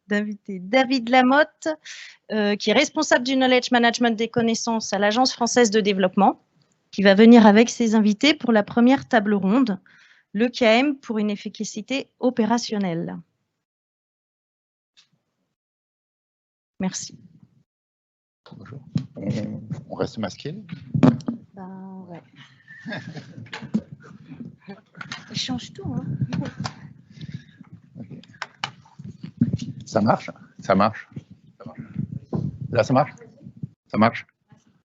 d'inviter David Lamotte, qui est responsable du knowledge management des connaissances à l'Agence française de développement, qui va venir avec ses invités pour la première table ronde, le KM pour une efficacité opérationnelle. Merci. Bonjour. On reste masqué? Ben, ouais. Il change tout, hein. Okay. Ça marche? Ça marche. Là, ça marche? Ça marche?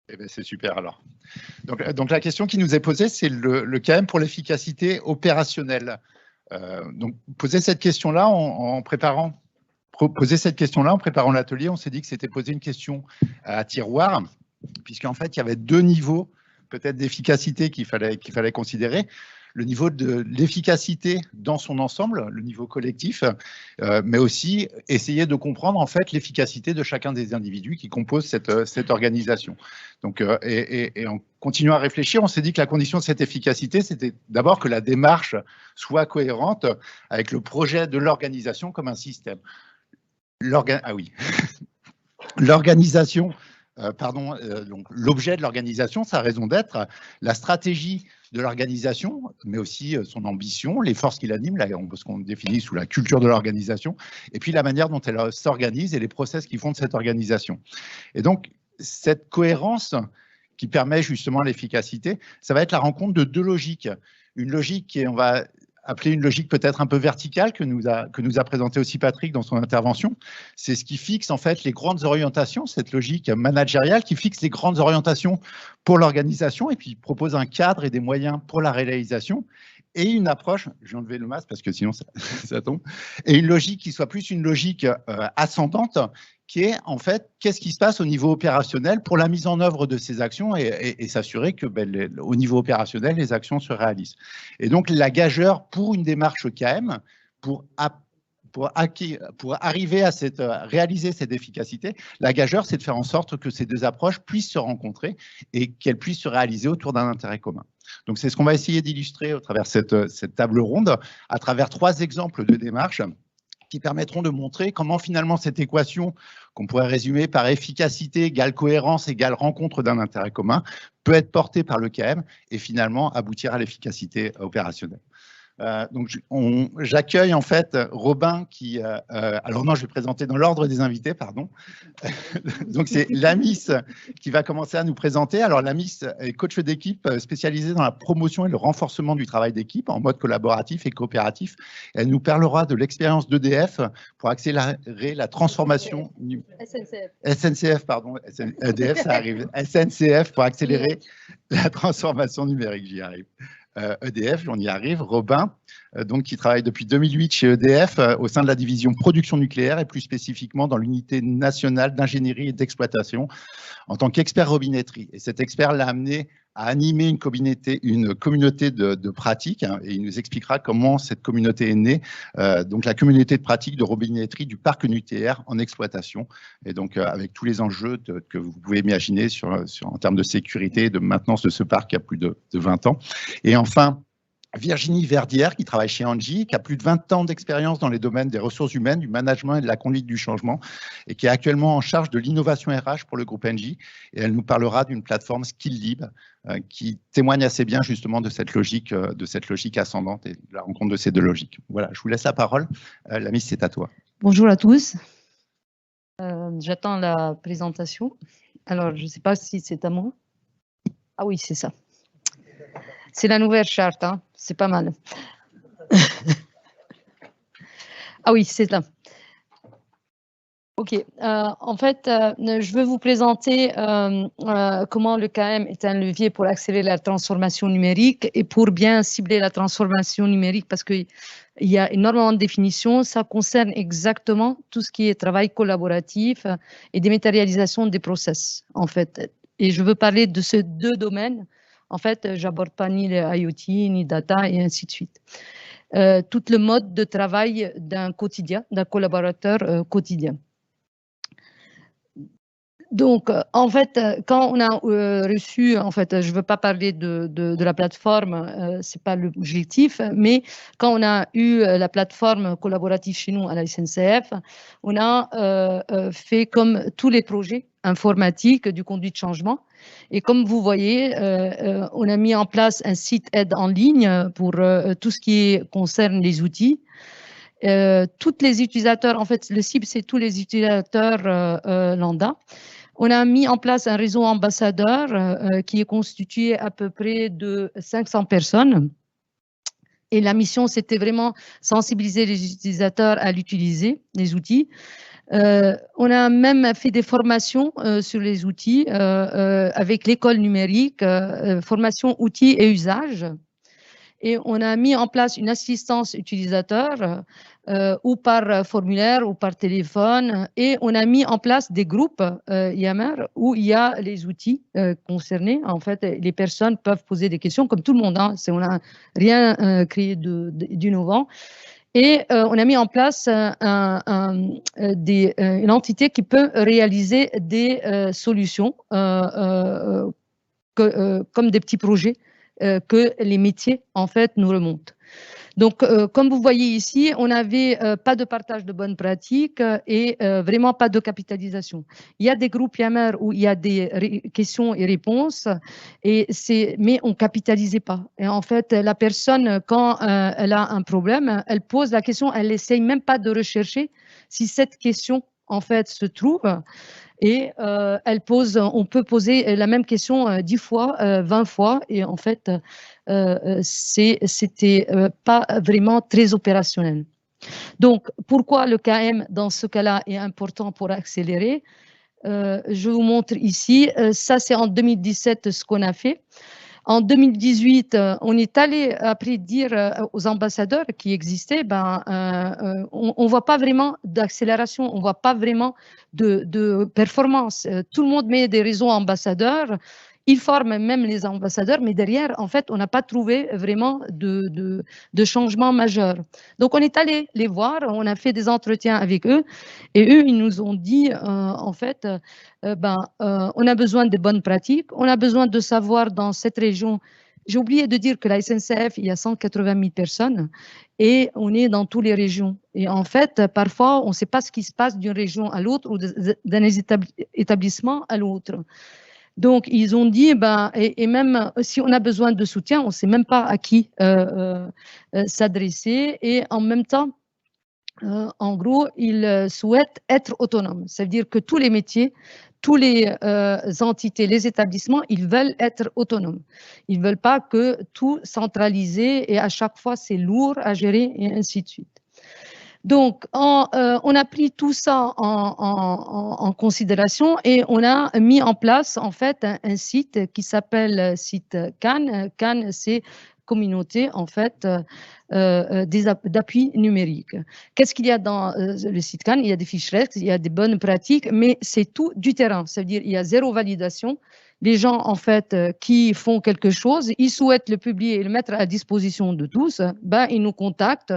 Eh bien, c'est super alors. Donc la question qui nous est posée, c'est le KM pour l'efficacité opérationnelle. Donc, poser cette question-là en préparant l'atelier, on s'est dit que c'était poser une question à tiroir, puisqu'en fait, il y avait deux niveaux peut-être d'efficacité qu'il fallait considérer. Le niveau de l'efficacité dans son ensemble, le niveau collectif, mais aussi essayer de comprendre en fait l'efficacité de chacun des individus qui composent cette organisation. Donc, et en continuant à réfléchir, on s'est dit que la condition de cette efficacité, c'était d'abord que la démarche soit cohérente avec le projet de l'organisation comme un système. L'organisation, donc l'objet de l'organisation, sa raison d'être, la stratégie de l'organisation, mais aussi son ambition, les forces qui l'animent, ce qu'on définit sous la culture de l'organisation, et puis la manière dont elle s'organise et les process qui font de cette organisation. Et donc, cette cohérence qui permet justement l'efficacité, ça va être la rencontre de deux logiques. Une logique qui est, on va appeler une logique peut-être un peu verticale que nous a présenté aussi Patrick dans son intervention. C'est ce qui fixe en fait les grandes orientations, cette logique managériale qui fixe les grandes orientations pour l'organisation et puis propose un cadre et des moyens pour la réalisation. Et une approche, je vais enlever le masque parce que sinon ça tombe, et une logique qui soit plus une logique ascendante, qui est en fait qu'est-ce qui se passe au niveau opérationnel pour la mise en œuvre de ces actions et s'assurer que au niveau opérationnel, les actions se réalisent. Et donc la gageure pour une démarche KM, pour arriver à réaliser cette efficacité, la gageure, c'est de faire en sorte que ces deux approches puissent se rencontrer et qu'elles puissent se réaliser autour d'un intérêt commun. Donc, c'est ce qu'on va essayer d'illustrer au travers de cette table ronde, à travers 3 exemples de démarches qui permettront de montrer comment finalement cette équation, qu'on pourrait résumer par efficacité égale cohérence égale rencontre d'un intérêt commun, peut être portée par le KM et finalement aboutir à l'efficacité opérationnelle. Donc, j'accueille en fait Robin qui... alors non, je vais présenter dans l'ordre des invités, pardon. Donc, c'est Lamis qui va commencer à nous présenter. Alors, Lamis est coach d'équipe spécialisée dans la promotion et le renforcement du travail d'équipe en mode collaboratif et coopératif. Elle nous parlera de l'expérience d'EDF pour accélérer la transformation... SNCF, pardon. EDF, ça arrive. SNCF pour accélérer la transformation numérique, j'y arrive. EDF, on y arrive, Robin, donc qui travaille depuis 2008 chez EDF au sein de la division production nucléaire et plus spécifiquement dans l'unité nationale d'ingénierie et d'exploitation en tant qu'expert robinetterie. Et cet expert l'a amené à animer une communauté de pratiques et il nous expliquera comment cette communauté est née, donc la communauté de pratiques de robinetterie du parc nucléaire en exploitation et donc avec tous les enjeux que vous pouvez imaginer en termes de sécurité et de maintenance de ce parc qui a plus de 20 ans. Et enfin, Virginie Verdière, qui travaille chez Engie, qui a plus de 20 ans d'expérience dans les domaines des ressources humaines, du management et de la conduite du changement, et qui est actuellement en charge de l'innovation RH pour le groupe Engie. Et elle nous parlera d'une plateforme SkillLib qui témoigne assez bien justement de cette logique ascendante et de la rencontre de ces deux logiques. Voilà, je vous laisse la parole. Lamis, c'est à toi. Bonjour à tous. J'attends la présentation. Alors, je ne sais pas si c'est à moi. Ah oui, c'est ça. C'est la nouvelle charte, hein. C'est pas mal. Ah oui, c'est là. OK. En fait, je veux vous présenter comment le KM est un levier pour accélérer la transformation numérique et pour bien cibler la transformation numérique parce qu'il y a énormément de définitions. Ça concerne exactement tout ce qui est travail collaboratif et dématérialisation des process, en fait. Et je veux parler de ces deux domaines. En fait, j'aborde pas ni les IoT, ni data, et ainsi de suite. Tout le mode de travail d'un quotidien, d'un collaborateur quotidien. Donc, en fait, quand on a reçu, en fait, je ne veux pas parler de la plateforme, ce n'est pas l'objectif, mais quand on a eu la plateforme collaborative chez nous à la SNCF, on a fait comme tous les projets informatiques du conduit de changement. Et comme vous voyez, on a mis en place un site aide en ligne pour tout ce qui concerne les outils. Tous les utilisateurs, en fait, le cible, c'est tous les utilisateurs lambda. On a mis en place un réseau ambassadeur qui est constitué à peu près de 500 personnes. Et la mission, c'était vraiment sensibiliser les utilisateurs à l'utiliser, les outils. On a même fait des formations sur les outils avec l'école numérique, formation outils et usages. Et on a mis en place une assistance utilisateur ou par formulaire ou par téléphone. Et on a mis en place des groupes Yammer où il y a les outils concernés. En fait, les personnes peuvent poser des questions comme tout le monde. Hein. On n'a rien créé d'innovant. Et on a mis en place une entité qui peut réaliser des solutions comme des petits projets que les métiers, en fait, nous remontent. Donc, comme vous voyez ici, on n'avait pas de partage de bonnes pratiques et vraiment pas de capitalisation. Il y a des groupes Yammer où il y a des questions et réponses, mais on ne capitalisait pas. Et en fait, la personne, quand elle a un problème, elle pose la question, elle n'essaye même pas de rechercher si cette question, en fait, se trouve. Et on peut poser la même question 10 fois, 20 fois, et en fait, c'était pas vraiment très opérationnel. Donc, pourquoi le KM, dans ce cas-là, est important pour accélérer? Je vous montre ici, ça c'est en 2017 ce qu'on a fait. En 2018, on est allé après dire aux ambassadeurs qui existaient, on ne voit pas vraiment d'accélération, on ne voit pas vraiment de performance. Tout le monde met des réseaux ambassadeurs, ils forment même les ambassadeurs, mais derrière, en fait, on n'a pas trouvé vraiment de changement majeur. Donc, on est allé les voir, on a fait des entretiens avec eux, et eux, ils nous ont dit, en fait, on a besoin de bonnes pratiques, on a besoin de savoir dans cette région. J'ai oublié de dire que la SNCF, il y a 180 000 personnes et on est dans toutes les régions. Et en fait, parfois, on ne sait pas ce qui se passe d'une région à l'autre ou d'un établissement à l'autre. Donc, ils ont dit, et même si on a besoin de soutien, on ne sait même pas à qui s'adresser. Et en même temps, en gros, ils souhaitent être autonomes. Ça veut dire que tous les métiers, tous les entités, les établissements, ils veulent être autonomes. Ils ne veulent pas que tout centralisé et à chaque fois, c'est lourd à gérer et ainsi de suite. Donc, on a pris tout ça en considération et on a mis en place, en fait, un site qui s'appelle site CAN. CAN, c'est communauté, en fait, d'appui numérique. Qu'est-ce qu'il y a dans le site CAN? Il y a des fiches REX, il y a des bonnes pratiques, mais c'est tout du terrain. Ça veut dire qu'il y a zéro validation. Les gens, en fait, qui font quelque chose, ils souhaitent le publier et le mettre à disposition de tous, ils nous contactent.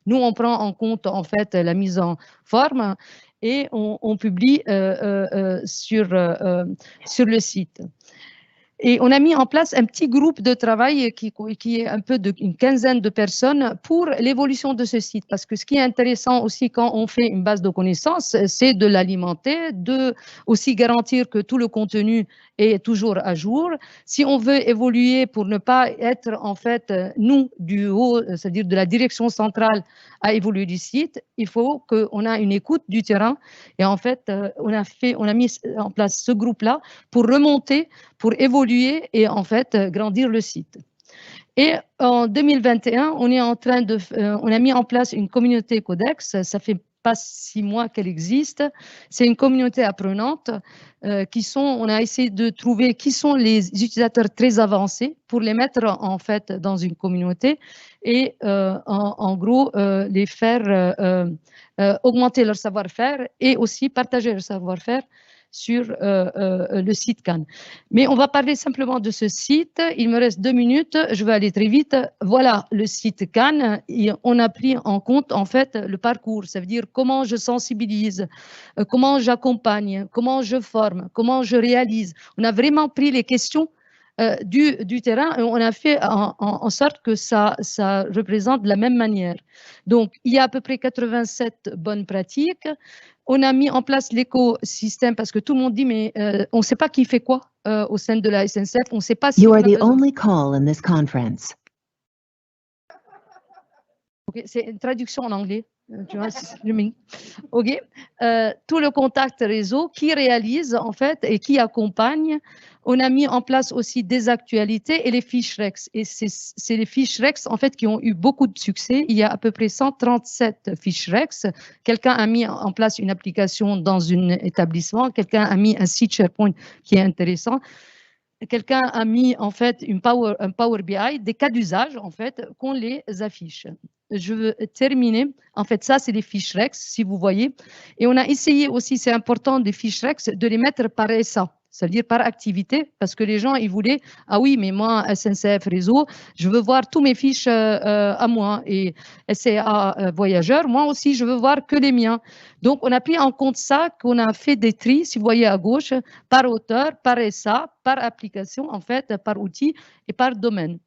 Nous, on prend en compte, en fait, la mise en forme et on publie sur le site. Et on a mis en place un petit groupe de travail qui est un peu d'une quinzaine de personnes pour l'évolution de ce site. Parce que ce qui est intéressant aussi quand on fait une base de connaissances, c'est de l'alimenter, de aussi garantir que tout le contenu est toujours à jour. Si on veut évoluer pour ne pas être en fait, nous, du haut, c'est-à-dire de la direction centrale à évoluer du site, il faut qu'on ait une écoute du terrain. Et en fait, on a mis en place ce groupe-là pour remonter, pour évoluer et en fait grandir le site. Et en 2021, on a mis en place une communauté Codex. Ça fait pas 6 mois qu'elle existe. C'est une communauté apprenante on a essayé de trouver qui sont les utilisateurs très avancés pour les mettre en fait dans une communauté et en gros les faire augmenter leur savoir-faire et aussi partager leur savoir-faire sur le site Cannes. Mais on va parler simplement de ce site. Il me reste 2 minutes, je vais aller très vite. Voilà le site Cannes. Et on a pris en compte en fait le parcours, ça veut dire comment je sensibilise, comment j'accompagne, comment je forme, comment je réalise. On a vraiment pris les questions du terrain et on a fait en sorte que ça représente de la même manière. Donc, il y a à peu près 87 bonnes pratiques. On a mis en place l'écosystème parce que tout le monde dit, mais on ne sait pas qui fait quoi au sein de la SNCF. On ne sait pas si... You are the only call in this conference. Okay, c'est une traduction en anglais. Tu vois, OK. Tout le contact réseau qui réalise en fait et qui accompagne. On a mis en place aussi des actualités et les fiches Rex. Et c'est les fiches Rex en fait qui ont eu beaucoup de succès. Il y a à peu près 137 fiches Rex. Quelqu'un a mis en place une application dans un établissement. Quelqu'un a mis un site SharePoint qui est intéressant. Quelqu'un a mis en fait un Power BI, des cas d'usage en fait qu'on les affiche. Je veux terminer. En fait, ça, c'est les fiches Rex, si vous voyez. Et on a essayé aussi, c'est important, des fiches Rex, de les mettre par SA, c'est-à-dire par activité, parce que les gens, ils voulaient, ah oui, mais moi, SNCF Réseau, je veux voir tous mes fiches à moi. Et SCA Voyageurs, moi aussi, je veux voir que les miens. Donc, on a pris en compte ça, qu'on a fait des tris, si vous voyez à gauche, par auteur, par SA, par application, en fait, par outil et par domaine.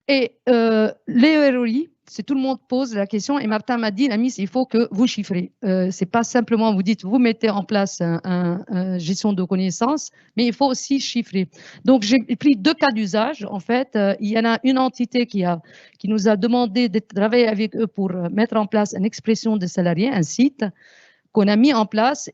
Et les ROI, c'est tout le monde pose la question et Martin m'a dit, Amis, il faut que vous chiffrez. C'est pas simplement vous dites, vous mettez en place une gestion de connaissances, mais il faut aussi chiffrer. Donc j'ai pris 2 cas d'usage. En fait, il y en a une entité qui nous a demandé de travailler avec eux pour mettre en place une expression de salariés, un site qu'on a mis en place,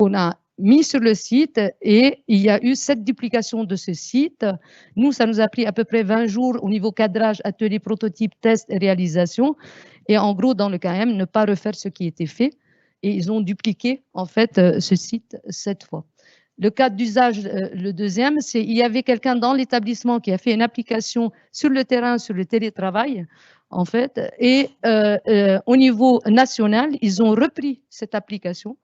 qu'on a mis sur le site et il y a eu 7 duplications de ce site. Nous, ça nous a pris à peu près 20 jours au niveau cadrage, atelier, prototype, test et réalisation. Et en gros, dans le KM, ne pas refaire ce qui était fait. Et ils ont dupliqué, en fait, ce site 7 fois. Le cas d'usage, le deuxième, c'est il y avait quelqu'un dans l'établissement qui a fait une application sur le terrain, sur le télétravail, en fait. Et au niveau national, ils ont repris cette application.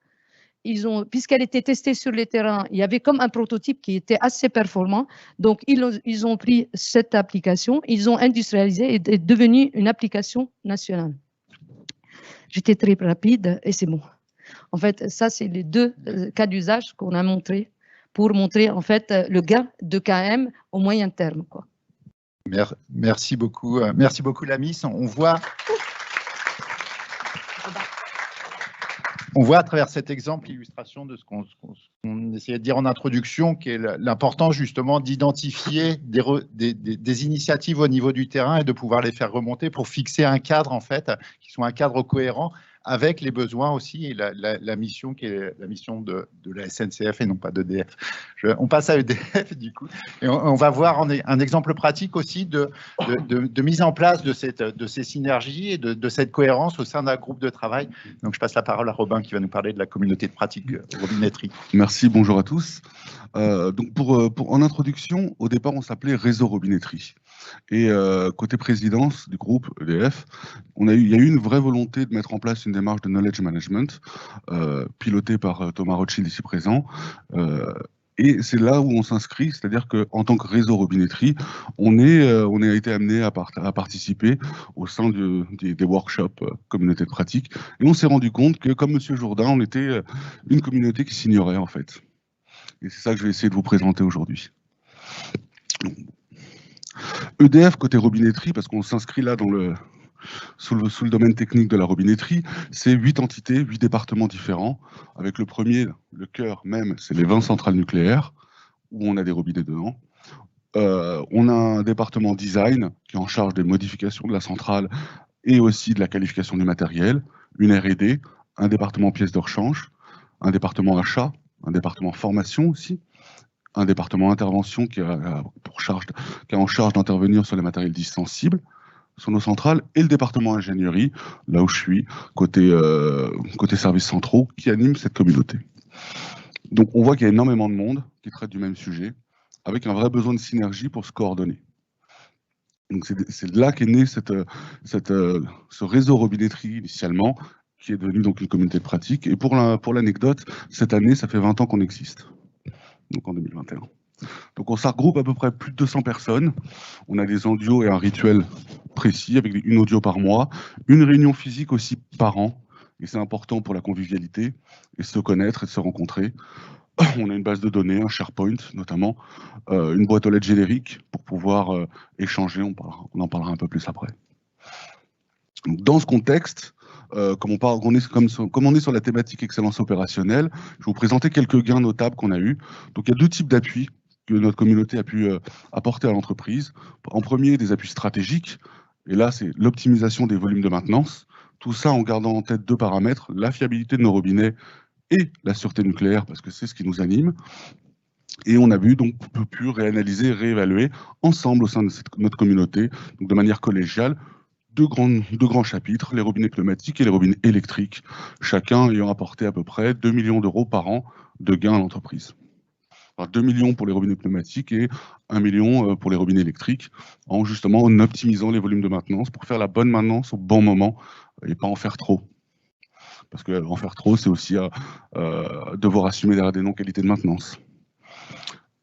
Puisqu'elle était testée sur les terrains, il y avait comme un prototype qui était assez performant. Donc, ils ont pris cette application, ils ont industrialisé et est devenue une application nationale. J'étais très rapide et c'est bon. En fait, ça, c'est les 2 cas d'usage qu'on a montrés pour montrer, en fait, le gain de KM au moyen terme, quoi. Merci beaucoup, Lamis. On voit à travers cet exemple l'illustration de ce qu'on essayait de dire en introduction, qui est l'importance justement d'identifier des initiatives au niveau du terrain et de pouvoir les faire remonter pour fixer un cadre en fait, qui soit un cadre cohérent avec les besoins aussi et la mission qui est la mission de la SNCF et non pas d'EDF. On passe à EDF du coup et on va voir un exemple pratique aussi de mise en place de ces synergies et de cette cohérence au sein d'un groupe de travail. Donc je passe la parole à Robin qui va nous parler de la communauté de pratique robinetterie. Merci, bonjour à tous. Donc en introduction, au départ on s'appelait Réseau Robinetterie. Et côté présidence du groupe EDF, il y a eu une vraie volonté de mettre en place une démarche de knowledge management pilotée par Thomas Rothschild ici présent. Et c'est là où on s'inscrit, c'est-à-dire qu'en tant que réseau robinetterie, on a été amené à participer au sein des workshops communauté de pratique. Et on s'est rendu compte que, comme M. Jourdain, on était une communauté qui s'ignorait en fait. Et c'est ça que je vais essayer de vous présenter aujourd'hui. EDF côté robinetterie, parce qu'on s'inscrit là sous le domaine technique de la robinetterie, c'est 8 entités, 8 départements différents, avec le premier, le cœur même, c'est les 20 centrales nucléaires, où on a des robinets dedans. On a un département design, qui est en charge des modifications de la centrale, et aussi de la qualification du matériel, une R&D, un département pièces de rechange, un département achat, un département formation aussi, un département intervention qui a en charge d'intervenir sur les matériels dits sensibles, sur nos centrales, et le département ingénierie, là où je suis, côté services centraux, qui anime cette communauté. Donc on voit qu'il y a énormément de monde qui traite du même sujet, avec un vrai besoin de synergie pour se coordonner. Donc c'est de là qu'est né ce réseau robinetterie initialement, qui est devenue donc une communauté de pratique. Et pour l'anecdote, cette année, ça fait 20 ans qu'on existe, donc en 2021. Donc on se regroupe à peu près plus de 200 personnes. On a des audios et un rituel précis avec une audio par mois, une réunion physique aussi par an. Et c'est important pour la convivialité et se connaître et se rencontrer. On a une base de données, un SharePoint notamment, une boîte aux lettres générique pour pouvoir échanger. On en parlera un peu plus après. Donc, dans ce contexte, comme on est sur la thématique excellence opérationnelle, je vais vous présenter quelques gains notables qu'on a eus. Donc il y a 2 types d'appuis que notre communauté a pu apporter à l'entreprise. En premier, des appuis stratégiques. Et là, c'est l'optimisation des volumes de maintenance. Tout ça en gardant en tête 2 paramètres, la fiabilité de nos robinets et la sûreté nucléaire, parce que c'est ce qui nous anime. Et on a pu réanalyser, réévaluer ensemble au sein de notre communauté, donc de manière collégiale, deux grands chapitres, les robinets pneumatiques et les robinets électriques, chacun ayant apporté à peu près 2 millions d'euros par an de gains à l'entreprise. 2 millions pour les robinets pneumatiques et 1 million pour les robinets électriques, en optimisant les volumes de maintenance pour faire la bonne maintenance au bon moment et pas en faire trop. Parce qu'en faire trop, c'est aussi devoir assumer des non-qualités de maintenance.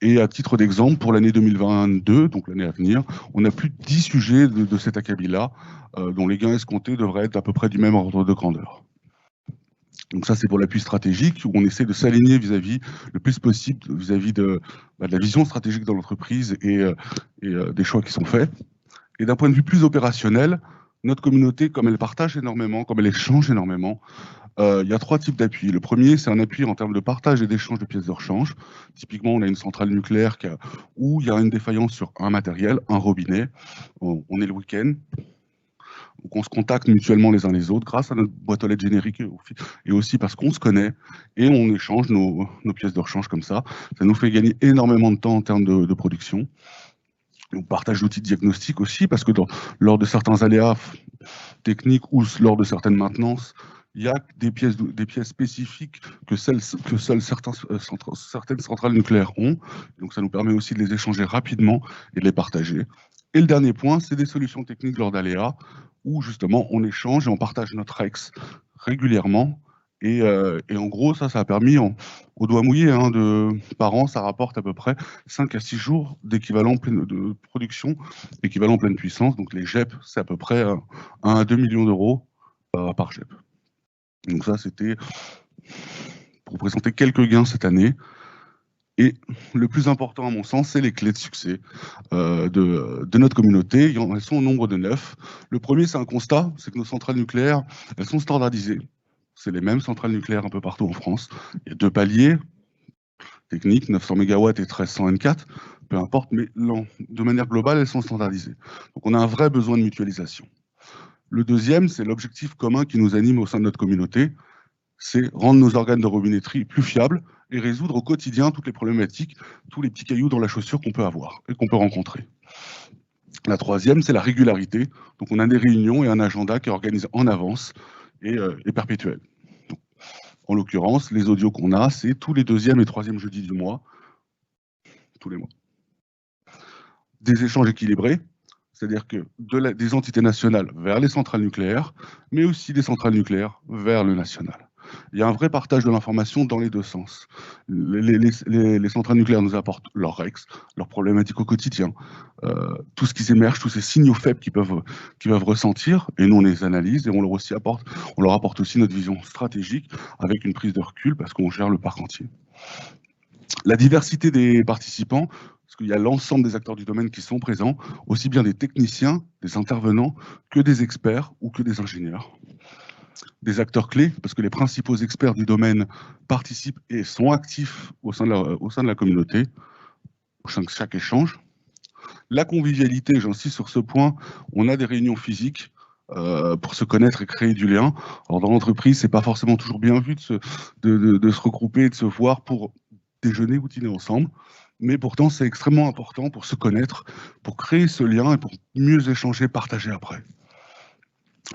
Et à titre d'exemple, pour l'année 2022, donc l'année à venir, on a plus de 10 sujets de cet acabit-là, dont les gains escomptés devraient être à peu près du même ordre de grandeur. Donc ça, c'est pour l'appui stratégique, où on essaie de s'aligner le plus possible vis-à-vis de la vision stratégique de l'entreprise et des choix qui sont faits. Et d'un point de vue plus opérationnel, notre communauté, comme elle partage énormément, comme elle échange énormément, il y a 3 types d'appuis. Le premier, c'est un appui en termes de partage et d'échange de pièces de rechange. Typiquement, on a une centrale nucléaire où il y a une défaillance sur un matériel, un robinet. On est le week-end. Donc on se contacte mutuellement les uns les autres grâce à notre boîte aux lettres générique et aussi parce qu'on se connaît et on échange nos pièces de rechange comme ça. Ça nous fait gagner énormément de temps en termes de production. On partage l'outil de diagnostic aussi parce que lors de certains aléas techniques ou lors de certaines maintenances, il y a des pièces spécifiques que seules certaines centrales nucléaires ont. Donc ça nous permet aussi de les échanger rapidement et de les partager. Et le dernier point, c'est des solutions techniques lors d'aléas où justement on échange et on partage notre ex régulièrement. Et en gros, ça a permis, au doigt mouillé, par an, ça rapporte à peu près 5 à 6 jours d'équivalent de production, équivalent pleine puissance. Donc les GEP, c'est à peu près 1 à 2 millions d'euros par GEP. Donc ça, c'était pour vous présenter quelques gains cette année. Et le plus important, à mon sens, c'est les clés de succès de notre communauté. Elles sont au nombre de 9. Le premier, c'est un constat, c'est que nos centrales nucléaires, elles sont standardisées. C'est les mêmes centrales nucléaires un peu partout en France. Il y a 2 paliers techniques, 900 MW et 1300 N4, peu importe, mais de manière globale, elles sont standardisées. Donc on a un vrai besoin de mutualisation. Le deuxième, c'est l'objectif commun qui nous anime au sein de notre communauté, c'est rendre nos organes de robinetterie plus fiables et résoudre au quotidien toutes les problématiques, tous les petits cailloux dans la chaussure qu'on peut avoir et qu'on peut rencontrer. La troisième, c'est la régularité. Donc on a des réunions et un agenda qui est organisé en avance et perpétuel. Donc, en l'occurrence, les audios qu'on a, c'est tous les 2e et 3e jeudis du mois, tous les mois. Des échanges équilibrés, c'est-à-dire que des entités nationales vers les centrales nucléaires, mais aussi des centrales nucléaires vers le national. Il y a un vrai partage de l'information dans les 2 sens. Les centrales nucléaires nous apportent leurs REX, leurs problématiques au quotidien, tout ce qui émerge, tous ces signaux faibles qu'ils peuvent ressentir, et nous on les analyse et on leur apporte aussi notre vision stratégique avec une prise de recul parce qu'on gère le parc entier. La diversité des participants, parce qu'il y a l'ensemble des acteurs du domaine qui sont présents, aussi bien des techniciens, des intervenants, que des experts ou que des ingénieurs. Des acteurs clés, parce que les principaux experts du domaine participent et sont actifs au sein de la communauté, au sein de chaque échange. La convivialité, j'insiste sur ce point, on a des réunions physiques pour se connaître et créer du lien. Alors dans l'entreprise, c'est pas forcément toujours bien vu de se regrouper, de se voir pour déjeuner ou dîner ensemble, mais pourtant c'est extrêmement important pour se connaître, pour créer ce lien et pour mieux échanger, partager après.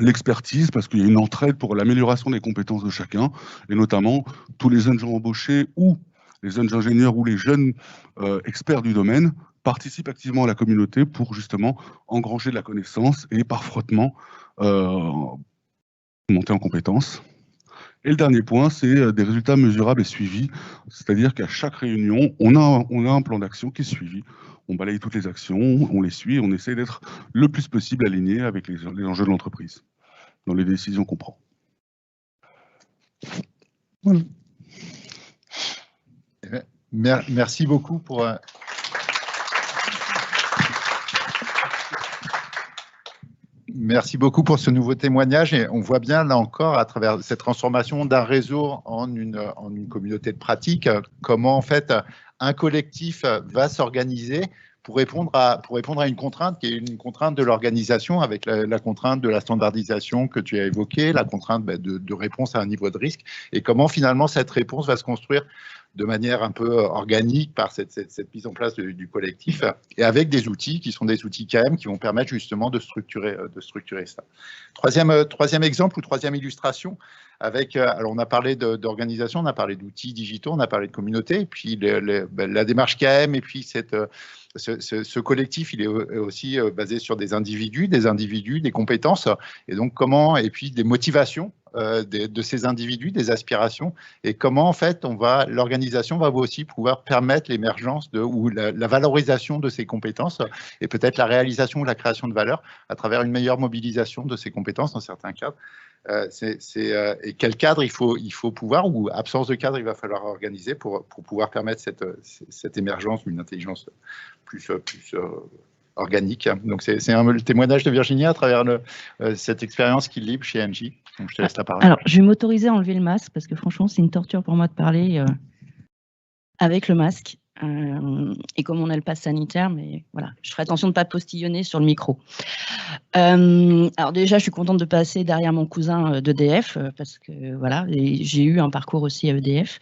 L'expertise, parce qu'il y a une entraide pour l'amélioration des compétences de chacun, et notamment tous les jeunes gens embauchés ou les jeunes ingénieurs ou les jeunes experts du domaine participent activement à la communauté pour justement engranger de la connaissance et par frottement monter en compétences. Et le dernier point, c'est des résultats mesurables et suivis. C'est-à-dire qu'à chaque réunion, on a un plan d'action qui est suivi. On balaye toutes les actions, on les suit, on essaie d'être le plus possible aligné avec les enjeux de l'entreprise, dans les décisions qu'on prend. Voilà. Merci beaucoup pour... Merci beaucoup pour ce nouveau témoignage, et on voit bien là encore à travers cette transformation d'un réseau en une communauté de pratique, comment en fait un collectif va s'organiser pour répondre à une contrainte qui est une contrainte de l'organisation, avec la contrainte de la standardisation que tu as évoquée, la contrainte de réponse à un niveau de risque, et comment finalement cette réponse va se construire de manière un peu organique par cette mise en place du collectif, et avec des outils qui sont des outils KM qui vont permettre justement de structurer ça. Troisième exemple ou troisième illustration, alors on a parlé d'organisation, on a parlé d'outils digitaux, on a parlé de communauté, et puis la démarche KM, et puis ce collectif, il est aussi basé sur des individus, des compétences, et donc et puis des motivations de ces individus, des aspirations, et comment en fait l'organisation va aussi pouvoir permettre l'émergence ou la valorisation de ces compétences, et peut-être la réalisation ou la création de valeur à travers une meilleure mobilisation de ces compétences dans certains cadres. Et quel cadre il faut pouvoir, ou absence de cadre il va falloir organiser pour pouvoir permettre cette émergence d'une intelligence plus organique. Donc c'est le témoignage de Virginie à travers cette expérience qui libre chez Engie. Donc je te laisse la parole. Alors je vais m'autoriser à enlever le masque parce que franchement c'est une torture pour moi de parler avec le masque. Et comme on a le pass sanitaire, mais voilà, je ferai attention de ne pas postillonner sur le micro. Alors déjà, je suis contente de passer derrière mon cousin d'EDF, parce que voilà, j'ai eu un parcours aussi à EDF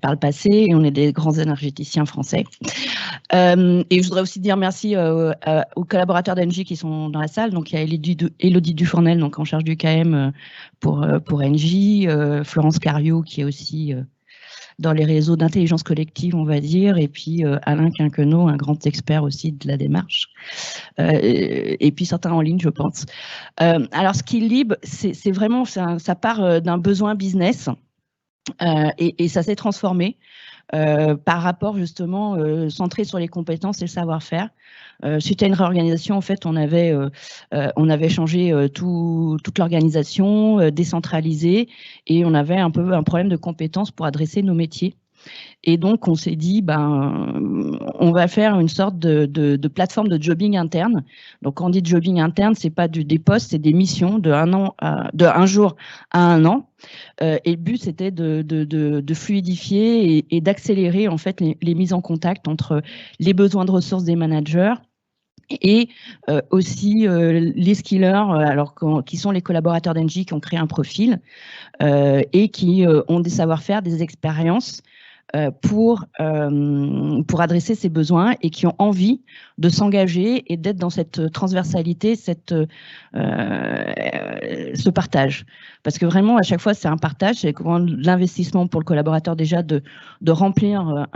par le passé, et on est des grands énergéticiens français. Et je voudrais aussi dire merci aux collaborateurs d'Engie qui sont dans la salle. Donc il y a Élodie Dufournel, donc en charge du KM pour Engie, Florence Cariou qui est aussi dans les réseaux d'intelligence collective, on va dire, et puis Alain Quinquenot, un grand expert aussi de la démarche, et puis certains en ligne, je pense. Alors, Skillib, c'est vraiment, ça part d'un besoin business, et ça s'est transformé par rapport justement centré sur les compétences et le savoir-faire. Suite à une réorganisation, en fait, on avait changé toute l'organisation, décentralisé, et on avait un peu un problème de compétences pour adresser nos métiers. Et donc, on s'est dit, on va faire une sorte de plateforme de jobbing interne. Donc, quand on dit jobbing interne, c'est pas des postes, c'est des missions de un jour à un an. Et le but, c'était de fluidifier et d'accélérer en fait les mises en contact entre les besoins de ressources des managers et aussi les skillers, qui sont les collaborateurs d'Engie qui ont créé un profil et qui ont des savoir-faire, des expériences pour adresser ces besoins, et qui ont envie de s'engager et d'être dans cette transversalité, ce partage. Parce que vraiment, à chaque fois, c'est un partage, c'est l'investissement pour le collaborateur déjà de remplir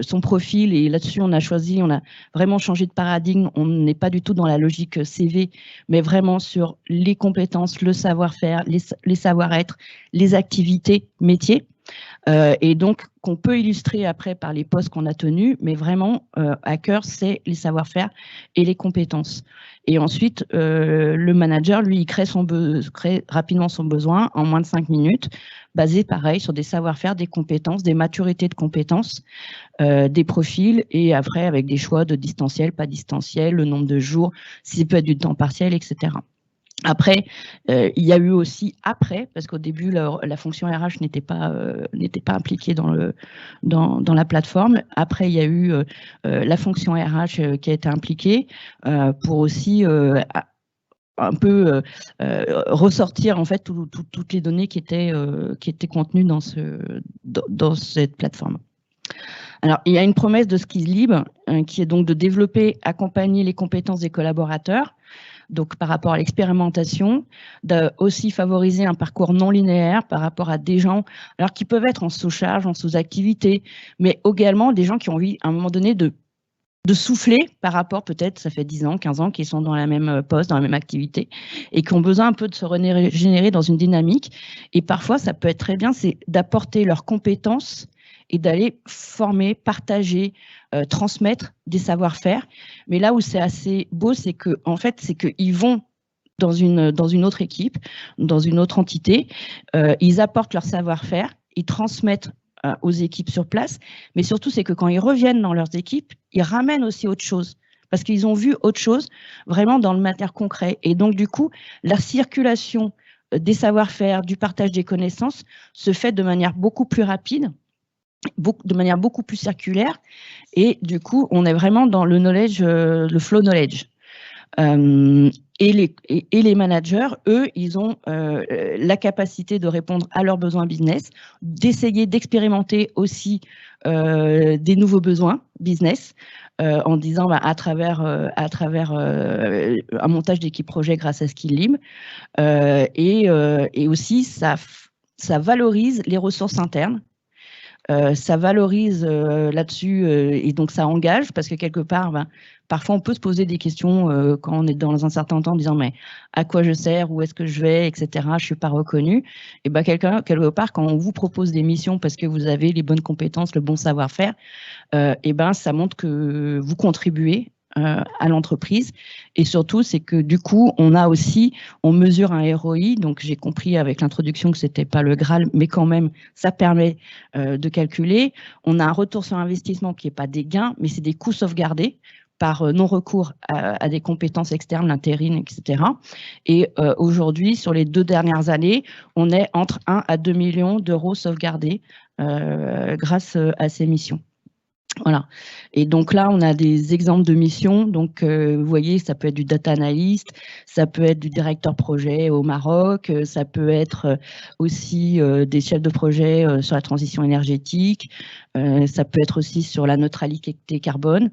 son profil, et là-dessus, on a vraiment changé de paradigme. On n'est pas du tout dans la logique CV, mais vraiment sur les compétences, le savoir-faire, les savoir-être, les activités métiers. Et donc, qu'on peut illustrer après par les postes qu'on a tenus, mais vraiment, à cœur, c'est les savoir-faire et les compétences. Et ensuite, le manager, lui, il crée rapidement son besoin en moins de 5 minutes, basé, pareil, sur des savoir-faire, des compétences, des maturités de compétences, des profils, et après, avec des choix de distanciel, pas distanciel, le nombre de jours, si ça peut être du temps partiel, etc. Après, il y a eu aussi parce qu'au début, la fonction RH n'était pas impliquée dans la plateforme. Après, il y a eu la fonction RH qui a été impliquée pour aussi un peu ressortir en fait toutes les données qui étaient contenues dans cette plateforme. Alors, il y a une promesse de Skillib qui est donc de développer, accompagner les compétences des collaborateurs. Donc, par rapport à l'expérimentation, aussi favoriser un parcours non linéaire par rapport à des gens qui peuvent être en sous-charge, en sous-activité, mais également des gens qui ont envie, à un moment donné, de de souffler par rapport, peut-être, ça fait 10 ans, 15 ans qu'ils sont dans la même poste, dans la même activité, et qui ont besoin un peu de se régénérer dans une dynamique. Et parfois, ça peut être très bien, c'est d'apporter leurs compétences et d'aller former, partager, transmettre des savoir-faire. Mais là où c'est assez beau, c'est que, en fait, c'est qu'ils vont dans une autre équipe, dans une autre entité, ils apportent leur savoir-faire, ils transmettent aux équipes sur place, mais surtout c'est que quand ils reviennent dans leurs équipes, ils ramènent aussi autre chose, parce qu'ils ont vu autre chose vraiment dans le matière concret. Et donc du coup, la circulation des savoir-faire, du partage des connaissances se fait de manière beaucoup plus rapide, de manière beaucoup plus circulaire, et du coup, on est vraiment dans le knowledge, le flow knowledge. Et les managers, eux, ils ont la capacité de répondre à leurs besoins business, d'essayer d'expérimenter aussi des nouveaux besoins business, en disant à travers un montage d'équipe projet grâce à SkillLib, et aussi ça valorise les ressources internes. Ça valorise là-dessus et donc ça engage, parce que quelque part, parfois on peut se poser des questions quand on est dans un certain temps en disant mais à quoi je sers, où est-ce que je vais, etc. Je suis pas reconnu. Et quelque part, quand on vous propose des missions parce que vous avez les bonnes compétences, le bon savoir-faire, ça montre que vous contribuez à l'entreprise. Et surtout, c'est que du coup, on mesure un ROI. Donc, j'ai compris avec l'introduction que c'était pas le Graal, mais quand même, ça permet de calculer. On a un retour sur investissement qui n'est pas des gains, mais c'est des coûts sauvegardés par non-recours à des compétences externes, l'intérim, etc. Et aujourd'hui, sur les 2 dernières années, on est entre 1 à 2 millions d'euros sauvegardés grâce à ces missions. Voilà. Et donc là, on a des exemples de missions. Donc, vous voyez, ça peut être du data analyst, ça peut être du directeur projet au Maroc, ça peut être aussi des chefs de projet sur la transition énergétique, ça peut être aussi sur la neutralité carbone.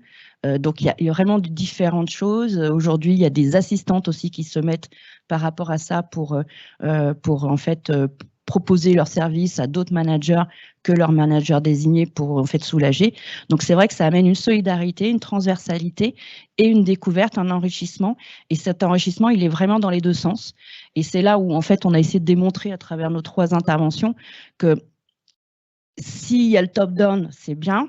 Donc, il y a vraiment différentes choses. Aujourd'hui, il y a des assistantes aussi qui se mettent par rapport à ça pour en fait proposer leurs services à d'autres managers que leurs managers désignés pour en fait soulager. Donc c'est vrai que ça amène une solidarité, une transversalité et une découverte, un enrichissement. Et cet enrichissement, il est vraiment dans les 2 sens. Et c'est là où en fait on a essayé de démontrer à travers nos 3 interventions que s'il y a le top-down, c'est bien.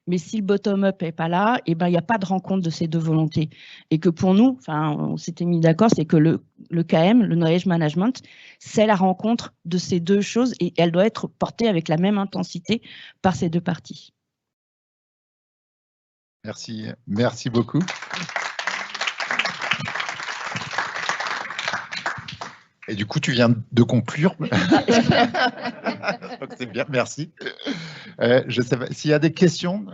Mais si le bottom-up n'est pas là, il n'y a pas de rencontre de ces 2 volontés. Et que pour nous, on s'était mis d'accord, c'est que le KM, le Knowledge Management, c'est la rencontre de ces 2 choses et elle doit être portée avec la même intensité par ces 2 parties. Merci beaucoup. Et du coup, tu viens de conclure. C'est bien, merci. Je sais pas s'il y a des questions.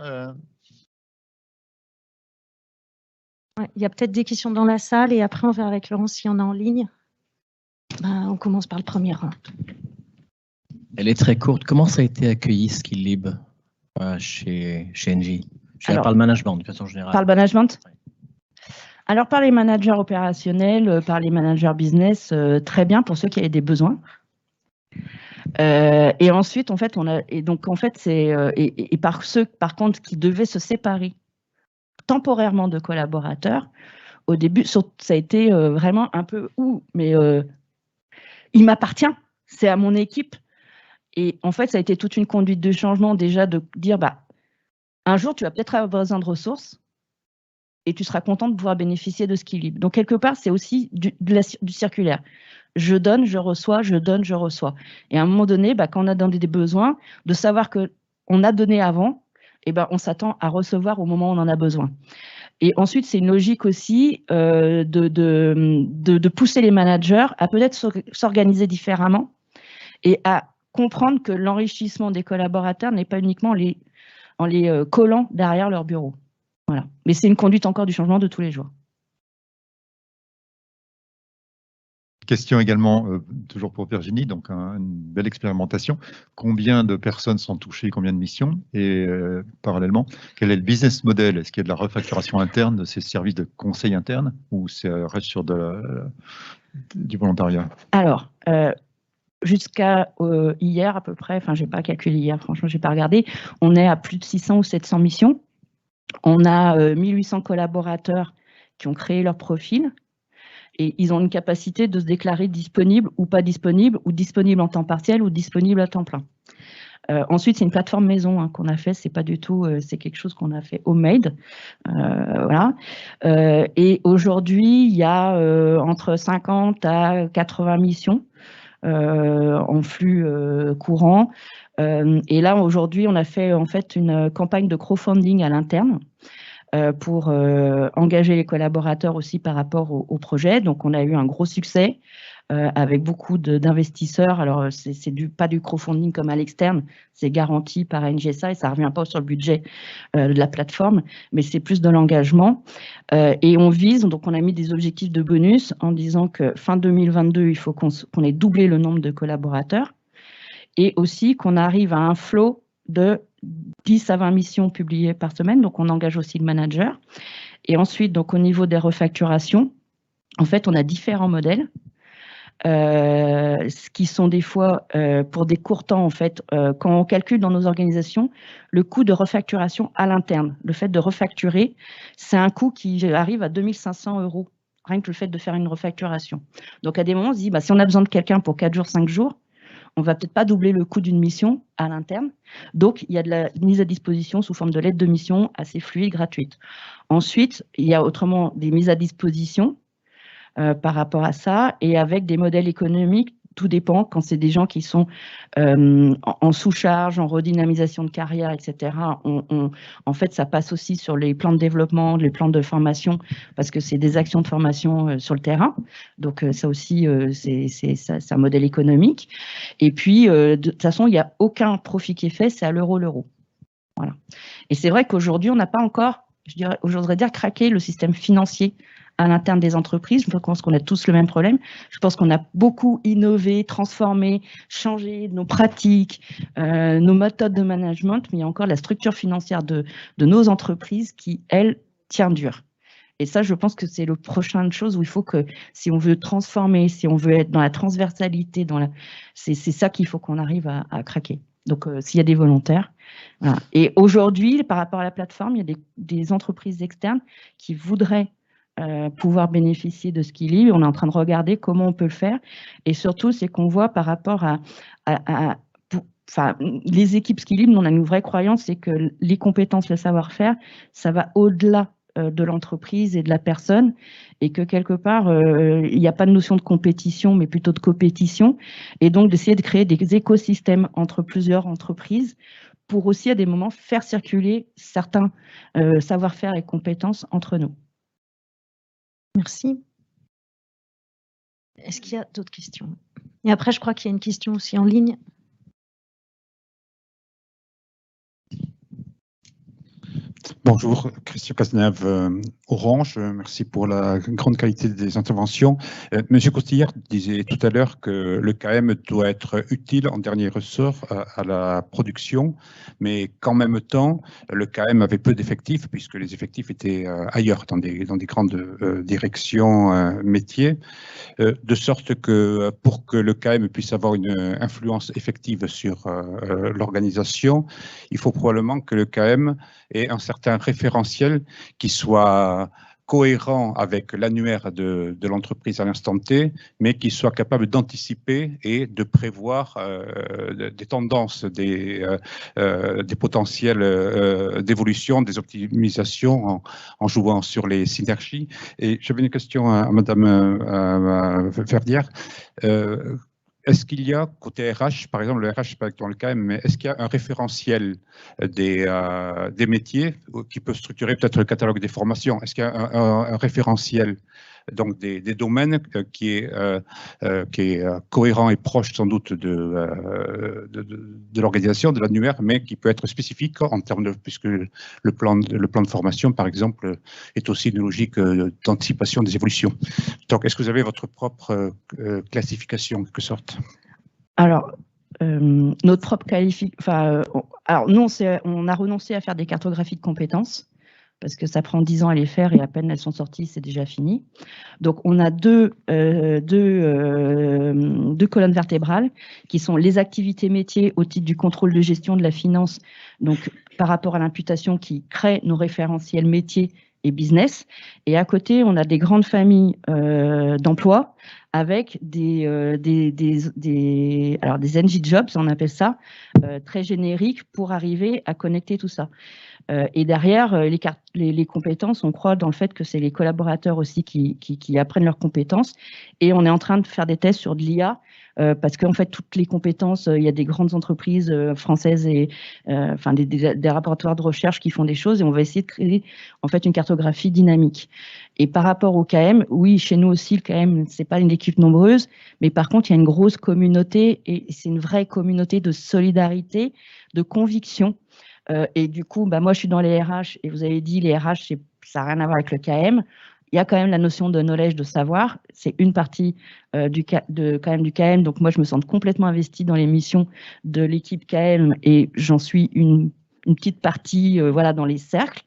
Il y a peut-être des questions dans la salle et après on verra avec Laurence s'il y en a en ligne. On commence par le premier rang. Elle est très courte. Comment ça a été accueilli SkillLib chez Engie? Par le management, de façon générale. Par le management? Alors, par les managers opérationnels, par les managers business, très bien pour ceux qui avaient des besoins. Et ensuite, en fait, par ceux, par contre, qui devaient se séparer temporairement de collaborateurs, au début, ça a été vraiment un peu mais il m'appartient, c'est à mon équipe. Et en fait, ça a été toute une conduite de changement déjà de dire, un jour, tu vas peut-être avoir besoin de ressources et tu seras content de pouvoir bénéficier de SkillLib. Donc, quelque part, c'est aussi du circulaire. Je donne, je reçois, je donne, je reçois. Et à un moment donné, quand on a des besoins, de savoir qu'on a donné avant, on s'attend à recevoir au moment où on en a besoin. Et ensuite, c'est une logique aussi de pousser les managers à peut-être s'organiser différemment et à comprendre que l'enrichissement des collaborateurs n'est pas uniquement en les collant derrière leur bureau. Voilà. Mais c'est une conduite encore du changement de tous les jours. Question également, toujours pour Virginie, donc une belle expérimentation. Combien de personnes sont touchées, combien de missions? Et parallèlement, quel est le business model? Est-ce qu'il y a de la refacturation interne de ces services de conseil interne ou ça reste sur du volontariat? Alors, jusqu'à hier à peu près, je n'ai pas calculé hier, franchement, je n'ai pas regardé, on est à plus de 600 ou 700 missions. On a 1800 collaborateurs qui ont créé leur profil et ils ont une capacité de se déclarer disponible ou pas disponible, ou disponible en temps partiel ou disponible à temps plein. Ensuite, c'est une plateforme maison qu'on a fait, c'est pas du tout, c'est quelque chose qu'on a fait homemade, voilà. Et aujourd'hui, il y a entre 50 à 80 missions en flux courant. Et là, aujourd'hui, on a fait en fait une campagne de crowdfunding à l'interne pour engager les collaborateurs aussi par rapport au projet. Donc, on a eu un gros succès avec beaucoup d'investisseurs. Alors, c'est pas du crowdfunding comme à l'externe, c'est garanti par NGSA et ça ne revient pas sur le budget de la plateforme, mais c'est plus de l'engagement. Et on vise, donc on a mis des objectifs de bonus en disant que fin 2022, il faut qu'on ait doublé le nombre de collaborateurs et aussi qu'on arrive à un flow de 10 à 20 missions publiées par semaine. Donc, on engage aussi le manager. Et ensuite, donc, au niveau des refacturations, en fait, on a différents modèles. Qui sont des fois pour des courts temps, en fait, quand on calcule dans nos organisations le coût de refacturation à l'interne. Le fait de refacturer, c'est un coût qui arrive à 2500 €, rien que le fait de faire une refacturation. Donc, à des moments, on se dit, bah, si on a besoin de quelqu'un pour 4 jours, 5 jours, on va peut-être pas doubler le coût d'une mission à l'interne. Donc, il y a de la mise à disposition sous forme de lettre de mission assez fluide, gratuite. Ensuite, il y a autrement des mises à disposition par rapport à ça, et avec des modèles économiques, tout dépend, quand c'est des gens qui sont en sous-charge, en redynamisation de carrière, etc., en fait, ça passe aussi sur les plans de développement, les plans de formation, parce que c'est des actions de formation sur le terrain, donc ça aussi, c'est un modèle économique, et puis, de toute façon, il n'y a aucun profit qui est fait, c'est à l'euro. Voilà. Et c'est vrai qu'aujourd'hui, on n'a pas encore, j'oserais dire, craqué le système financier à l'interne des entreprises. Je pense qu'on a tous le même problème. Je pense qu'on a beaucoup innové, transformé, changé nos pratiques, nos méthodes de management, mais il y a encore la structure financière de nos entreprises qui, elle, tient dur. Et ça, je pense que c'est le prochain chose où il faut que, si on veut transformer, si on veut être dans la transversalité, c'est ça qu'il faut qu'on arrive à craquer. Donc, s'il y a des volontaires. Voilà. Et aujourd'hui, par rapport à la plateforme, il y a des entreprises externes qui voudraient pouvoir bénéficier de Skillib. On est en train de regarder comment on peut le faire. Et surtout, c'est qu'on voit par rapport les équipes Skillib, on a une vraie croyance, c'est que les compétences, le savoir-faire, ça va au-delà de l'entreprise et de la personne, et que quelque part, il n'y a pas de notion de compétition, mais plutôt de compétition, et donc d'essayer de créer des écosystèmes entre plusieurs entreprises pour aussi, à des moments, faire circuler certains savoir-faire et compétences entre nous. Merci. Est-ce qu'il y a d'autres questions? Et après, je crois qu'il y a une question aussi en ligne. Bonjour, Christian Cazeneuve, Orange. Merci pour la grande qualité des interventions. Monsieur Costillard disait tout à l'heure que le KM doit être utile en dernier ressort à la production, mais qu'en même temps, le KM avait peu d'effectifs puisque les effectifs étaient ailleurs, dans des grandes directions métiers, de sorte que pour que le KM puisse avoir une influence effective sur l'organisation, il faut probablement que le KM ait un certain référentiel qui soit cohérent avec l'annuaire de l'entreprise à l'instant T, mais qui soit capable d'anticiper et de prévoir des tendances, des potentiels d'évolution, des optimisations en jouant sur les synergies. Et j'avais une question à Madame Verdière. Est-ce qu'il y a, côté RH, par exemple, le RH, pas dans le KM, mais est-ce qu'il y a un référentiel des métiers qui peut structurer peut-être le catalogue des formations? Est-ce qu'il y a un référentiel donc des domaines qui est cohérent et proche sans doute de l'organisation, de l'annuaire, mais qui peut être spécifique en termes de, puisque le plan de formation, par exemple, est aussi une logique d'anticipation des évolutions. Donc, est-ce que vous avez votre propre classification, en quelque sorte? Alors, notre propre qualification, alors nous, on a renoncé à faire des cartographies de compétences. parce que ça prend 10 ans à les faire et à peine elles sont sorties, c'est déjà fini. Donc, on a deux colonnes vertébrales qui sont les activités métiers au titre du contrôle de gestion de la finance, donc par rapport à l'imputation qui crée nos référentiels métiers et business. Et à côté, on a des grandes familles d'emplois avec des NG jobs, on appelle ça, très génériques pour arriver à connecter tout ça. Et derrière, les compétences, on croit dans le fait que c'est les collaborateurs aussi qui apprennent leurs compétences. Et on est en train de faire des tests sur de l'IA parce qu'en fait, toutes les compétences, il y a des grandes entreprises françaises et enfin des laboratoires de recherche qui font des choses et on va essayer de créer en fait une cartographie dynamique. Et par rapport au KM, oui, chez nous aussi, le KM, c'est pas une équipe nombreuse, mais par contre, il y a une grosse communauté et c'est une vraie communauté de solidarité, de conviction. Et du coup, bah, moi, je suis dans les RH et vous avez dit les RH, ça n'a rien à voir avec le KM. Il y a quand même la notion de knowledge, de savoir. C'est une partie du KM. Donc, moi, je me sens complètement investie dans les missions de l'équipe KM et j'en suis une petite partie voilà, dans les cercles.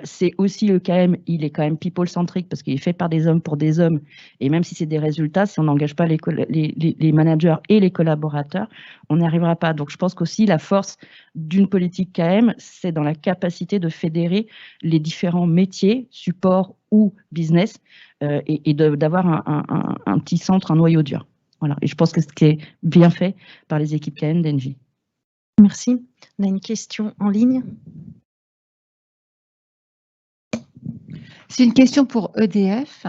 C'est aussi le KM, il est quand même people-centric parce qu'il est fait par des hommes pour des hommes. Et même si c'est des résultats, si on n'engage pas les managers et les collaborateurs, on n'y arrivera pas. Donc, je pense qu'aussi la force d'une politique KM, c'est dans la capacité de fédérer les différents métiers, support ou business, et d'avoir un petit centre, un noyau dur. Voilà. Et je pense que ce qui est bien fait par les équipes KM d'Engie. Merci. On a une question en ligne. C'est une question pour EDF.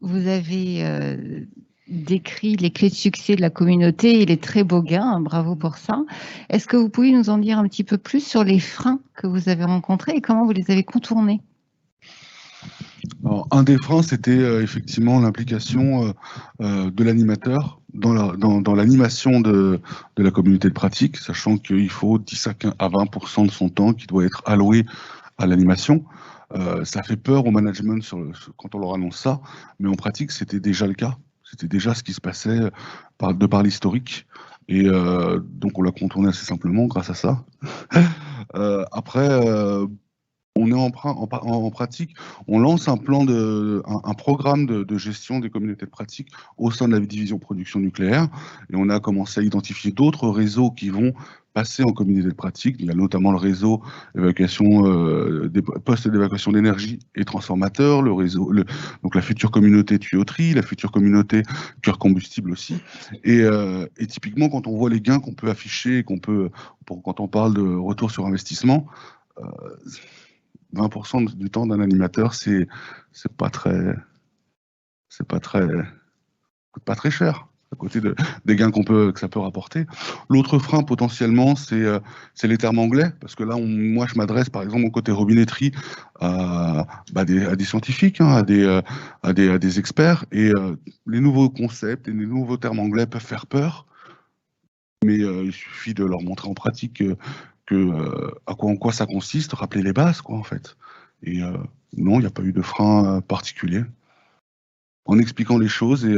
Vous avez décrit les clés de succès de la communauté et les très beaux gains. Bravo pour ça. Est-ce que vous pouvez nous en dire un petit peu plus sur les freins que vous avez rencontrés et comment vous les avez contournés? Alors, un des freins, c'était effectivement l'implication de l'animateur dans l'animation de la communauté de pratique, sachant qu'il faut 10 à 20% de son temps qui doit être alloué à l'animation. Ça fait peur au management quand on leur annonce ça, mais en pratique, c'était déjà le cas. C'était déjà ce qui se passait de par l'historique. Et donc, on l'a contourné assez simplement grâce à ça. Après, on est en pratique, on lance un programme de gestion des communautés de pratique au sein de la division production nucléaire. Et on a commencé à identifier d'autres réseaux qui vont passer en communauté de pratique. Il y a notamment le réseau des postes d'évacuation d'énergie et transformateurs, le réseau, donc la future communauté tuyauterie, la future communauté cœur combustible aussi. Et typiquement, quand on voit les gains qu'on peut afficher, quand on parle de retour sur investissement, 20% du temps d'un animateur, c'est pas très cher à côté des gains que ça peut rapporter. L'autre frein potentiellement, c'est les termes anglais, parce que là, moi, je m'adresse par exemple au côté robinetterie à des scientifiques, hein, à des experts, et les nouveaux concepts et les nouveaux termes anglais peuvent faire peur, mais il suffit de leur montrer en pratique en quoi ça consiste, rappeler les bases, quoi, en fait. Et non, il n'y a pas eu de frein particulier. En expliquant les choses, et